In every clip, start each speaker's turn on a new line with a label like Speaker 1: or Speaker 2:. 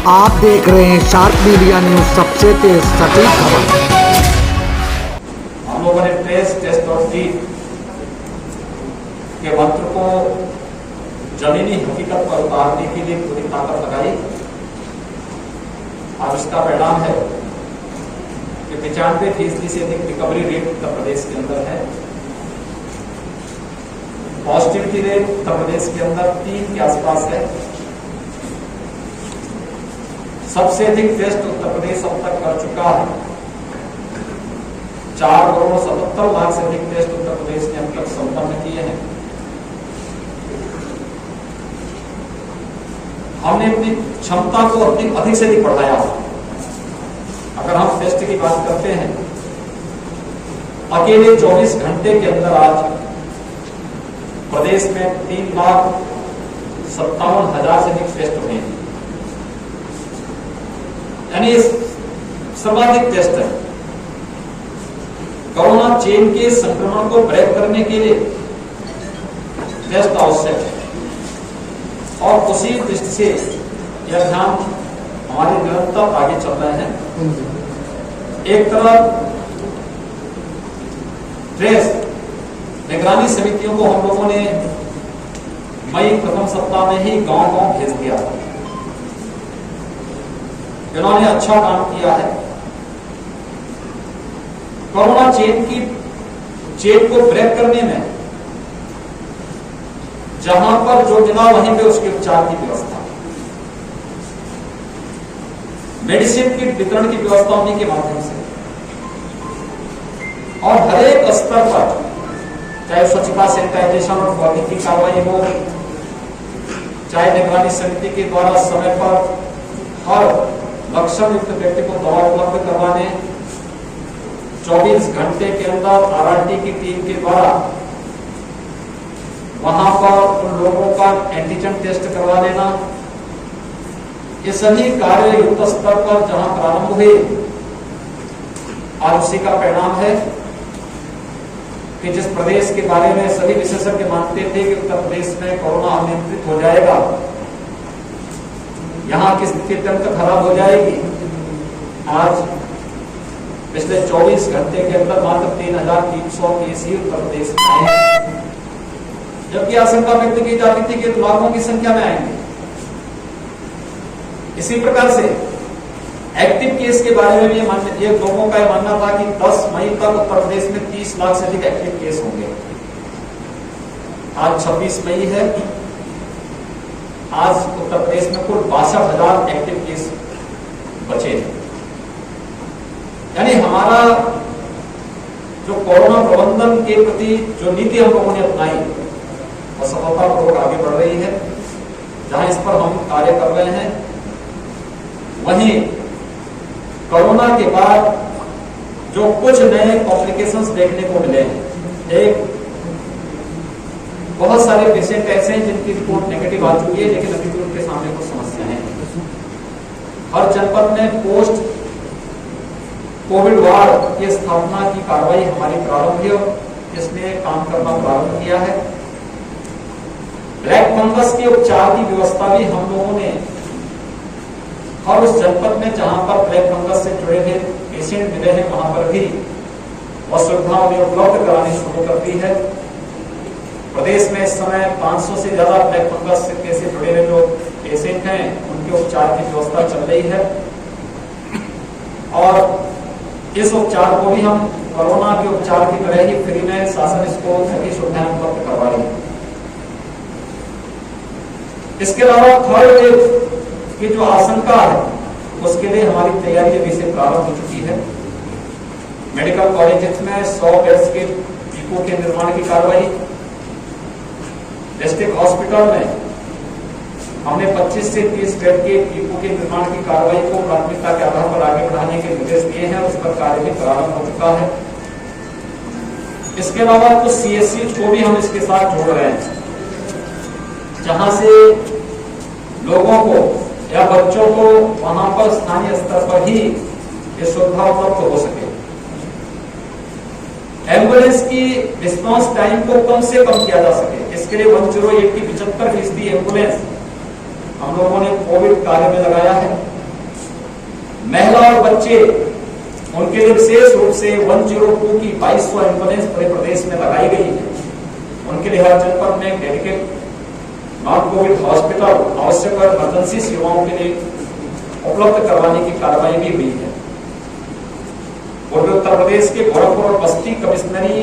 Speaker 1: आप देख रहे हैं शार्प मीडिया न्यूज, सबसे तेज सटीक खबर।
Speaker 2: हम लोगों ने ट्रेस, टेस्ट और ट्रीट के मंत्र को जमीनी हकीकत पर उतारने के लिए पूरी ताकत लगाई और उसका परिणाम है कि 95% से अधिक रिकवरी रेट उत्तर प्रदेश के अंदर है। पॉजिटिविटी रेट उत्तर प्रदेश के अंदर 3 के आसपास है। सबसे अधिक टेस्ट उत्तर प्रदेश अब तक कर चुका है। 4,77,00,000 से अधिक टेस्ट उत्तर प्रदेश ने अब तक संपन्न किए हैं। हमने अपनी क्षमता को अधिक से अधिक बढ़ाया। अगर हम टेस्ट की बात करते हैं, अकेले 24 घंटे के अंदर आज प्रदेश में 3,57,000 से अधिक टेस्ट हुए हैं, यानी सर्वाधिक टेस्ट है। कोरोना चेन के संक्रमण को ब्रेक करने के लिए टेस्ट आवश्यक है और उसी दृष्टि से यह ध्यान हमारे निरंतर आगे चल रहे हैं। एक तरफ ट्रेस निगरानी समितियों को हम लोगों ने मई प्रथम सप्ताह में ही गांव-गांव भेज दिया। इन्होंने अच्छा काम किया है। कोरोना चेन को ब्रेक करने में जहां पर जो मिला वहीं पे उसके उपचार की व्यवस्था, मेडिसिन की वितरण की व्यवस्था होने के माध्यम से और हर एक स्तर पर, चाहे स्वच्छता, सैनिटाइजेशन और फॉगिंग की कार्रवाई हो, चाहे निगरानी समिति के द्वारा समय पर हर लक्षण युक्त व्यक्ति को दवा उपलब्ध करवाने, 24 घंटे के अंदर आरआरटी की टीम के द्वारा वहां पर उन लोगों का एंटीजन टेस्ट करवा लेना, ये सभी कार्य युद्ध स्तर पर जहां प्रारंभ हुए और उसी का परिणाम है कि जिस प्रदेश के बारे में सभी विशेषज्ञ मानते थे कि उत्तर प्रदेश में कोरोना नियंत्रित हो जाएगा, यहाँ की स्थिति अत्यंत खराब हो जाएगी, आज पिछले 24 घंटे के अंदर मात्र 3,300 केस ही उत्तर प्रदेश में आए, जबकि आशंका व्यक्त की जाती थी कि लाखों की संख्या में आएंगे। इसी प्रकार से एक्टिव केस के बारे में भी ये लोगों का मानना था कि 10 मई तक उत्तर प्रदेश में 30 लाख से अधिक एक्टिव केस होंगे। आज 26 मई है, आज उत्तर प्रदेश में कुल 62,000 एक्टिव केस बचे हैं। यानी हमारा जो कोरोना प्रबंधन के प्रति जो नीति हम लोगों ने अपनाई वो सफलतापूर्वक आगे बढ़ रही है। जहां इस पर हम कार्य कर रहे हैं, वहीं कोरोना के बाद जो कुछ नए कॉम्प्लिकेशंस देखने को मिले हैं, एक बहुत सारे पेशेंट ऐसे हैं जिनकी रिपोर्ट नेगेटिव आ चुकी है, लेकिन अभी भी उनके सामने कुछ समस्याएं हैं। हर जनपद में पोस्ट कोविड वार्ड की स्थापना की कार्रवाई हमारी प्रारंभ हुई और इसमें काम करना प्रारंभ किया है। ब्लैक फंगस के उपचार की व्यवस्था भी हम लोगों ने हर उस जनपद में जहां पर ब्लैक फंगस से जुड़े हुए पेशेंट मिले हैं, वहां पर भी वह सुविधा उन्हें उपलब्ध करानी शुरू कर दी है। प्रदेश में इस समय 500 से ज्यादा ब्लैक फंगस से जुड़े हुए जो पेशेंट हैं, उनके उपचार की व्यवस्था चल रही है और इस उपचार को भी हम कोरोना के उपचार की तरह ही फ्री में शासन इसको सभी सुविधाएं उपलब्ध करवा रही है। इसके अलावा थर्ड वेव की जो आशंका है, उसके लिए हमारी तैयारी अभी से प्रारंभ हो चुकी है। मेडिकल कॉलेजेस में 100 बेड्स के डिपो के निर्माण की कार्रवाई, डिस्ट्रिक्ट हॉस्पिटल में हमने 25 से 30 बेड के डिपो के निर्माण की कार्रवाई को प्राथमिकता के आधार पर आगे बढ़ाने के निर्देश दिए हैं। उस पर कार्य भी प्रारंभ हो चुका है। इसके अलावा कुछ सीएससी को भी हम इसके साथ जोड़ रहे हैं, जहां से लोगों को या बच्चों को वहां पर स्थानीय स्तर पर ही ये सुविधा उपलब्ध हो सके। एम्बुलेंस की रिस्पांस टाइम को कम से कम किया जा सके, इसके लिए 108 की 75% एम्बुलेंस हम लोगों ने कोविड कार्य में लगाया है। महिला और बच्चे, उनके लिए विशेष रूप से 102 की 2200 एम्बुलेंस पूरे प्रदेश में लगाई गई है। उनके लिए हर जनपद में डेडिकेट नॉन कोविड हॉस्पिटल आवश्यक और इमरजेंसी सेवाओं के लिए उपलब्ध करवाने की कार्रवाई भी हुई है। पूर्वी उत्तर प्रदेश के गोरखपुर और बस्ती कमिश्नरी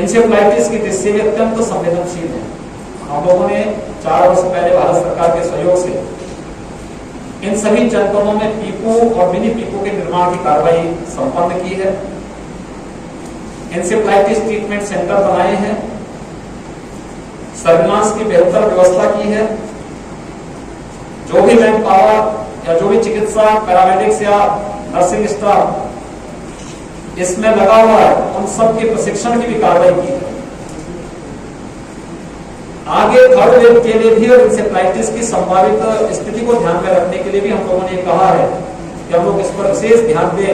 Speaker 2: इंसेफ्लाइटिस की दृष्टि से अत्यंत संवेदनशील है। हम लोगों ने 4 वर्ष पहले भारत सरकार के सहयोग से इन सभी जनपदों में पीपो और मिनी पीपो के निर्माण की कार्रवाई संपन्न की है। इंसेफ्लाइटिस ट्रीटमेंट सेंटर बनाए हैं, सर्विलांस की बेहतर व्यवस्था की है। जो भी मैन पावर या जो भी चिकित्सा पैरामेडिक्स या नर्सिंग स्टाफ इसमें लगा हुआ है, उन सब के प्रशिक्षण की भी कार्रवाई की है। आगे थर्ड वेव के लिए भी और इंसेफ्लाइटिस की संभावित स्थिति को ध्यान में रखने के लिए भी हम लोगों ने कहा है कि हम लोग इस पर विशेष ध्यान दें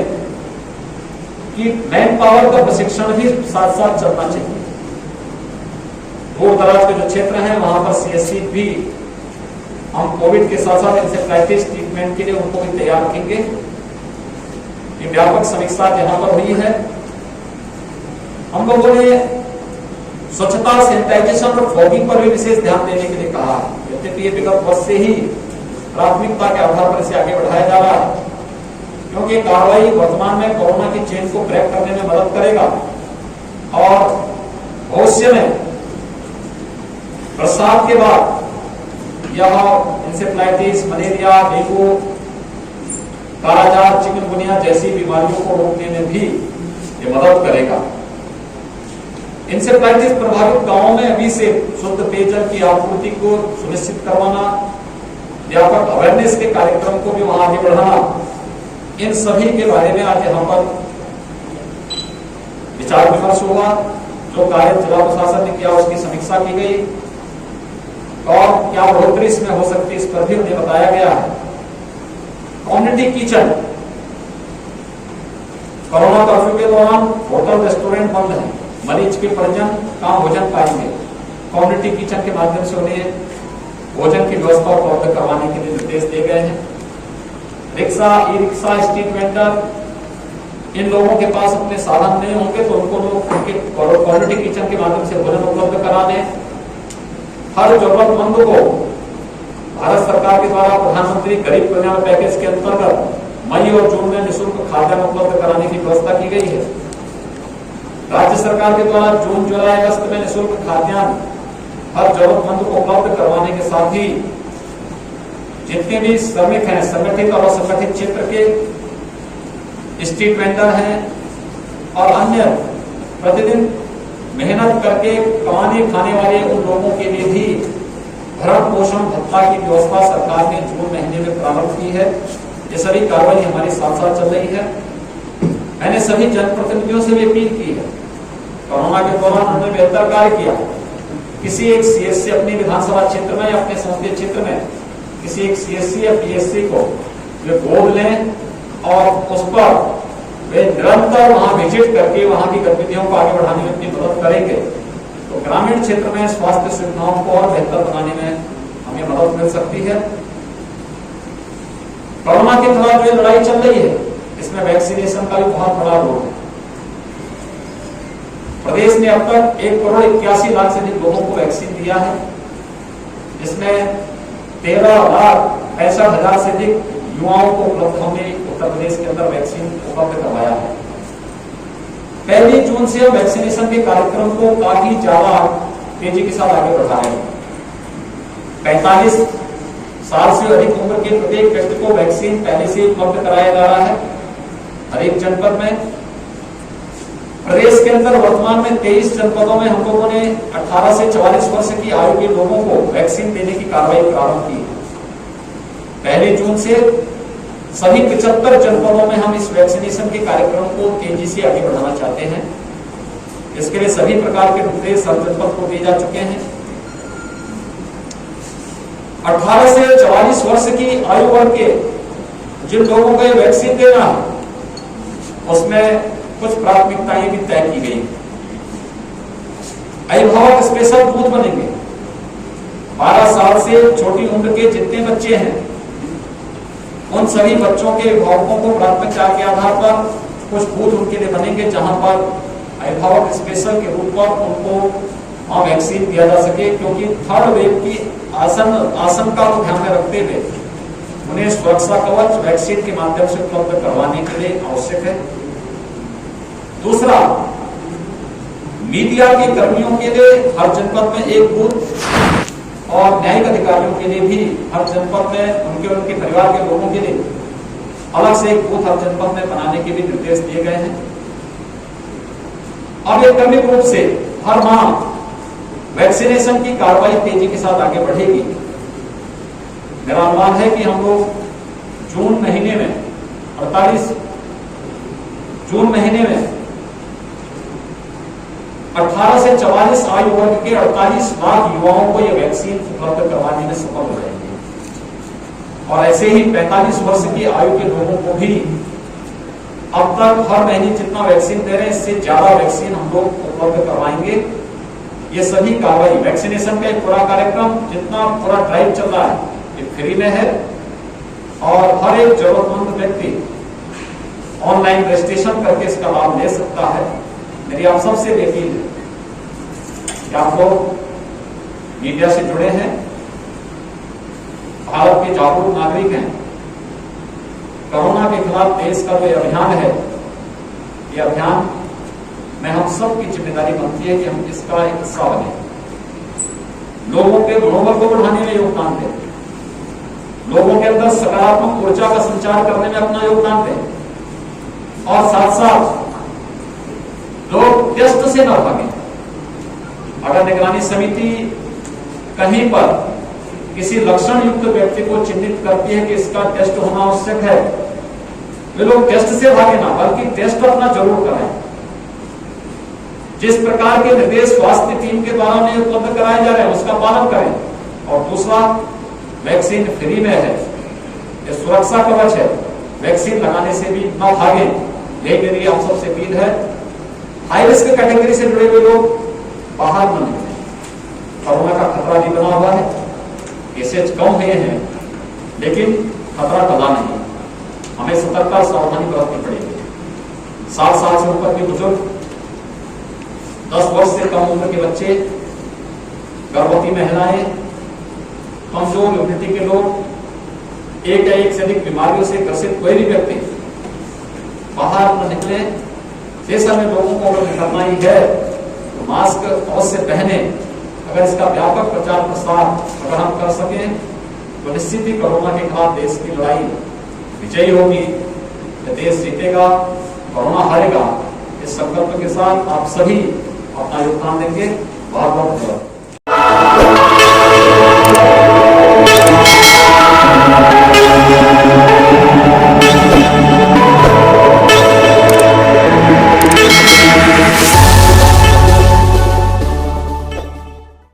Speaker 2: कि मैन पावर का प्रशिक्षण भी साथ साथ चलना चाहिए। दूर दराज के जो क्षेत्र हैं वहां पर सीएससी भी हम कोविड के साथ साथ इंसेफ्लाइटिस ट्रीटमेंट के लिए उनको भी तैयार रखेंगे। ये व्यापक समीक्षा जहां पर हुई है, हम लोगों ने स्वच्छता, सैनिटाइजेशन और फॉगिंग पर भी विशेष ध्यान देने के लिए कहा है। यद्यपि ये विगत वर्ष से ही प्राथमिकता के आधार पर इसे आगे बढ़ाया जा रहा है, क्योंकि कार्रवाई वर्तमान में कोरोना की चेन को ब्रेक करने में मदद करेगा और भविष्य में प्रसाद के बाद यह इंसेफ्लाइटिस, मलेरिया, डेंगू, कालाजार, चिकनगुनिया जैसी बीमारियों को रोकने में भी ये मदद करेगा। इंसेफ्लाइटिस प्रभावित गांवों में अभी से शुद्ध पेयजल की आपूर्ति को सुनिश्चित करवाना, व्यापक अवेयरनेस के कार्यक्रम को भी वहां आगे बढ़ाना, इन सभी के बारे में आज यहाँ पर विचार विमर्श हुआ। जो कार्य जिला प्रशासन ने किया उसकी समीक्षा की गई और क्या बढ़ोतरी इसमें हो सकती है इस पर भी उन्हें बताया गया है। कम्युनिटी किचन, कोरोना कर्फ्यू के दौरान होटल रेस्टोरेंट बंद है, मरीज के परिजन कहां भोजन पाएंगे। कम्युनिटी किचन के माध्यम से उन्हें भोजन की व्यवस्था उपलब्ध करवाने के लिए निर्देश दिए गए हैं। Rickshaw, E rickshaw, street vendor, इन लोगों के पास अपने साधन नहीं होंगे तो उनको लोग कम्युनिटी किचन के माध्यम से भोजन उपलब्ध करा दें। हर जरूरतमंद को भारत सरकार के द्वारा प्रधानमंत्री गरीब कल्याण पैकेज के अंतर्गत मई और जून में निःशुल्क खाद्यान्न उपलब्ध कराने की व्यवस्था की गई है। राज्य सरकार के द्वारा जून, जुलाई, अगस्त में निःशुल्क खाद्यान्न हर जरूरतमंद को उपलब्ध करवाने के साथ ही जितने भी श्रमिक हैं, संगठित और असंगठित क्षेत्र के स्ट्रीट वेंडर हैं और अन्य प्रतिदिन मेहनत करके कमाने खाने वाले उन लोगों के लिए भी भरण पोषण भत्ता की व्यवस्था सरकार ने जून महीने में प्रारंभ की है। ये सभी कार्रवाई हमारे साथ साथ चल रही है। मैंने सभी जनप्रतिनिधियों से भी अपील की है, कोरोना के दौरान उन्होंने बेहतर कार्य किया। किसी एक सीएससी अपने विधानसभा क्षेत्र में या अपने संसदीय क्षेत्र में किसी एक सीएससी या पीएससी को वे गोद लें और उस पर वे निरंतर वहां विजिट करके वहां की गतिविधियों को आगे बढ़ाने में अपनी मदद करेंगे तो ग्रामीण क्षेत्र में स्वास्थ्य सुविधाओं को और बेहतर बनाने में हमें मदद मिल सकती है। कोरोना के खिलाफ जो लड़ाई चल रही है इसमें वैक्सीनेशन का भी बहुत बड़ा रोल है। प्रदेश ने अब तक 1,81,00,000 से अधिक लोगों को वैक्सीन दिया है, जिसमें 13,65,000 से अधिक युवाओं को उपलब्ध हमने उत्तर प्रदेश के अंदर वैक्सीन उपलब्ध करवाया है। 1 जून से हम वैक्सीनेशन के कार्यक्रम को काफी ज्यादा तेजी के साथ आगे बढ़ाए। 45 साल से अधिक उम्र के प्रत्येक व्यक्ति को वैक्सीन पहले से उपलब्ध कराया जा रहा है। हर एक जनपद में, प्रदेश के अंदर वर्तमान में 23 जनपदों में हम लोगों ने 18 से 44 वर्ष की आयु के लोगों को वैक्सीन देने की कार्रवाई प्रारंभ की है। 1 जून से सभी 75 जनपदों में हम इस वैक्सीनेशन के कार्यक्रम को तेजी से आगे बढ़ाना चाहते हैं। इसके लिए सभी प्रकार के निर्देश हर जनपद को दिए जा चुके हैं। 18 से 44 वर्ष की आयु वर्ग के जिन लोगों को वैक्सीन देना है उसमें कुछ प्राथमिकताएं भी तय की गई। अभिभावक स्पेशल बूथ बनेंगे। 12 साल से छोटी उम्र के जितने बच्चे हैं उन सभी बच्चों के अभिभावकों को प्राथमिकता के आधार पर कुछ बूथ उनके लिए बनेंगे जहां पर अभिभावक स्पेशल के रूप पर उनको वैक्सीन दिया जा सके, क्योंकि थर्ड वेव की आशंका को ध्यान में रखते हुए उन्हें सुरक्षा कवच वैक्सीन के माध्यम से उपलब्ध करवाने के लिए आवश्यक है। दूसरा, मीडिया के कर्मियों के लिए हर जनपद में एक बूथ और न्यायिक अधिकारियों के लिए भी हर जनपद में उनके परिवार के लोगों के लिए अलग से एक बूथ हर जनपद में बनाने के भी निर्देश दिए गए हैं। अब एक क्रमिक रूप से हर माह वैक्सीनेशन की कार्रवाई तेजी के साथ आगे बढ़ेगी। मेरा अनुमान है कि हम लोग जून महीने में 18 से 44 आयु वर्ग के 48 लाख युवाओं को यह वैक्सीन उपलब्ध करवाने में सफल हो जाएंगे, और ऐसे ही 45 वर्ष की आयु के लोगों को भी अब तक हर महीने जितना वैक्सीन दे रहे हैं इससे ज्यादा वैक्सीन हम लोग उपलब्ध करवाएंगे। ये सभी कार्रवाई वैक्सीनेशन का एक पूरा कार्यक्रम, जितना पूरा ड्राइव चल रहा है, ये फ्री में है और हर एक जरूरतमंद व्यक्ति ऑनलाइन रजिस्ट्रेशन करके इसका लाभ ले सकता है। मेरी आप सबसे अपील है कि आप लोग मीडिया से जुड़े हैं, भारत के जागरूक नागरिक हैं। कोरोना के खिलाफ देश का जो अभियान है, ये अभियान में हम सब की जिम्मेदारी बनती है कि हम इसका एक हिस्सा बने, लोगों के मनोबल को बढ़ाने में योगदान दें, लोगों के अंदर सकारात्मक ऊर्जा का संचार करने में अपना योगदान दें, और साथ साथ लोग टेस्ट से न भागें। अगर निगरानी समिति कहीं पर किसी लक्षण युक्त व्यक्ति को चिन्हित करती है कि इसका टेस्ट होना आवश्यक है, वे लोग टेस्ट से भागे ना, बल्कि टेस्ट अपना जरूर कराएं। जिस प्रकार के निर्देश स्वास्थ्य टीम के द्वारा उन्हें उपलब्ध कराए जा रहे हैं उसका पालन करें। और दूसरा, वैक्सीन फ्री में है, ये सुरक्षा कवच है, वैक्सीन लगाने से भी न भागे, यही मेरी आप सबसे अपील है। हाई रिस्क कैटेगरी से जुड़े हुए लोग बाहर न निकलें, कोरोना का खतरा भी बना हुआ है, केसेज कम हुए हैं लेकिन खतरा टला नहीं, हमें सतर्कता सावधानी बरतनी पड़ेगी। 7 साल से ऊपर के बुजुर्ग, 10 वर्ष से कम उम्र के बच्चे, गर्भवती महिलाएं, कमजोर इम्यूनिटी के लोग, एक या एक से अधिक बीमारियों से ग्रसित कोई भी व्यक्ति बाहर न निकले। जैसा में लोगों को अगर निकलना ही है तो मास्क अवश्य पहने। अगर इसका व्यापक प्रचार प्रसार अगर हम कर सकें तो निश्चित ही कोरोना के खिलाफ देश की लड़ाई विजयी होगी, देश जीतेगा, कोरोना हारेगा। इस संकल्प के साथ आप सभी अपना योगदान देंगे। बहुत बहुत धन्यवाद।